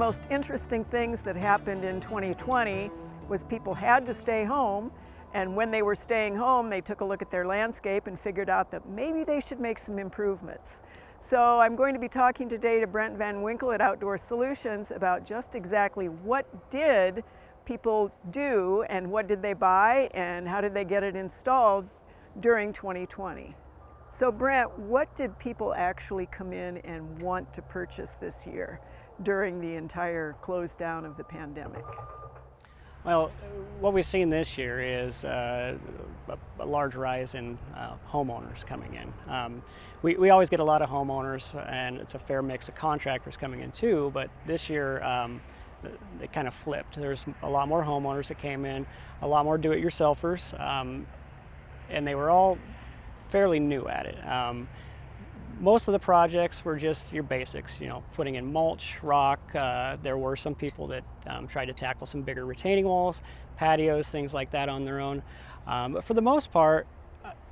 most interesting things that happened in 2020 was people had to stay home, and when they were staying home, they took a look at their landscape and figured out that maybe they should make some improvements. So I'm going to be talking today to Brent Van Winkle at Outdoor Solutions about just exactly what did people do and what did they buy and how did they get it installed during 2020. So Brent, what did people actually come in and want to purchase this year during the entire close down of the pandemic? Well, what we've seen this year is a large rise in homeowners coming in. We always get a lot of homeowners, and it's a fair mix of contractors coming in too, but this year they kind of flipped. There's a lot more homeowners that came in, a lot more do-it-yourselfers, and they were all fairly new at it. Most of the projects were just your basics, putting in mulch, rock. There were some people that tried to tackle some bigger retaining walls, patios, things like that on their own. But for the most part,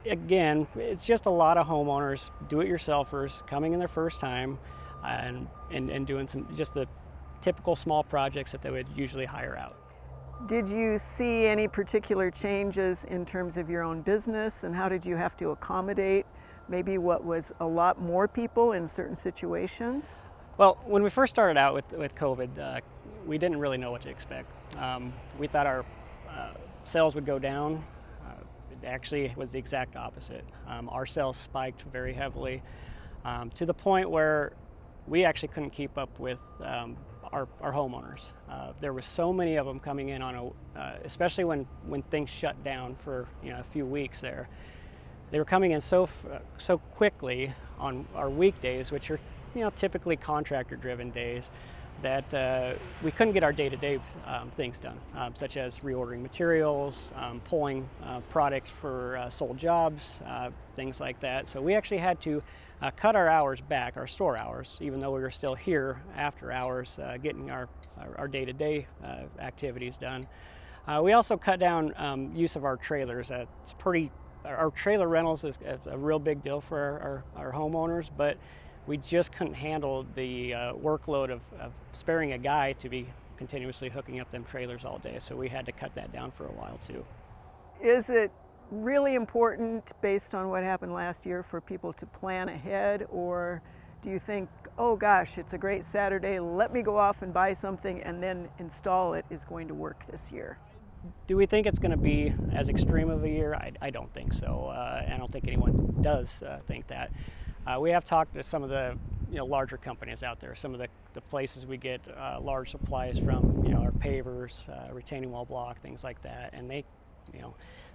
again, it's just a lot of homeowners, do-it-yourselfers, coming in their first time and doing just the typical small projects that they would usually hire out. Did you see any particular changes in terms of your own business, and how did you have to accommodate maybe what was a lot more people in certain situations? Well, when we first started out with COVID, we didn't really know what to expect. We thought our sales would go down. It actually was the exact opposite. Our sales spiked very heavily to the point where we actually couldn't keep up with our homeowners. There were so many of them coming in especially when things shut down for a few weeks there. They were coming in so quickly on our weekdays, which are typically contractor-driven days, that we couldn't get our day-to-day things done, such as reordering materials, pulling products for sold jobs, things like that. So we actually had to cut our hours back, our store hours, even though we were still here after hours, getting our day-to-day activities done. We also cut down use of our trailers. Our trailer rentals is a real big deal for our homeowners, but we just couldn't handle the workload of sparing a guy to be continuously hooking up them trailers all day, so we had to cut that down for a while too. Is it really important, based on what happened last year, for people to plan ahead, or do you think, oh gosh, it's a great Saturday, let me go off and buy something and then install it is going to work this year? Do we think it's going to be as extreme of a year? I don't think so. I don't think anyone does think that. We have talked to some of the larger companies out there, some of the places we get large supplies from, our pavers, retaining wall block, things like that, and they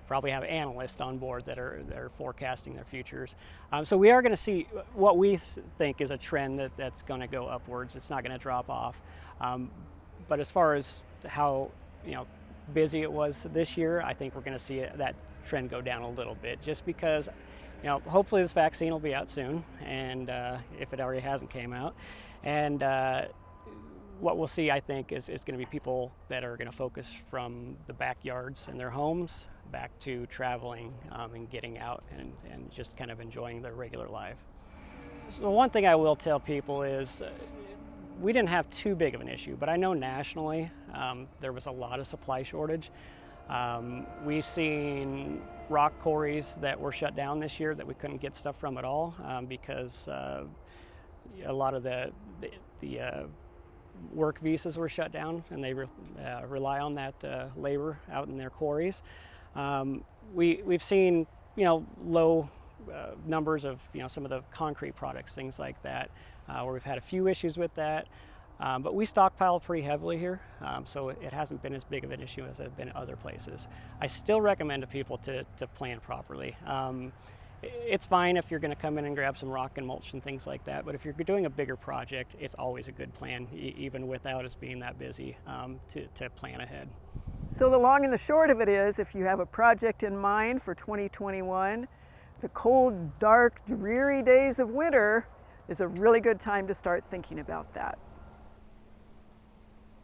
probably have analysts on board that are forecasting their futures. So we are going to see what we think is a trend that's going to go upwards. It's not going to drop off. But as far as how busy it was this year, I think we're going to see that trend go down a little bit, just because hopefully this vaccine will be out soon, and if it already hasn't came out, and what we'll see, I think, is going to be people that are going to focus from the backyards in their homes back to traveling and getting out and just kind of enjoying their regular life. So one thing I will tell people is we didn't have too big of an issue, but I know nationally there was a lot of supply shortage. We've seen rock quarries that were shut down this year that we couldn't get stuff from at all because a lot of the work visas were shut down, and they rely on that labor out in their quarries. We've seen low numbers of some of the concrete products, things like that, where we've had a few issues with that. But we stockpile pretty heavily here, so it hasn't been as big of an issue as it has been in other places. I still recommend to people to plan properly. It's fine if you're going to come in and grab some rock and mulch and things like that, but if you're doing a bigger project, it's always a good plan, even without us being that busy, to plan ahead. So the long and the short of it is, if you have a project in mind for 2021, the cold, dark, dreary days of winter is a really good time to start thinking about that.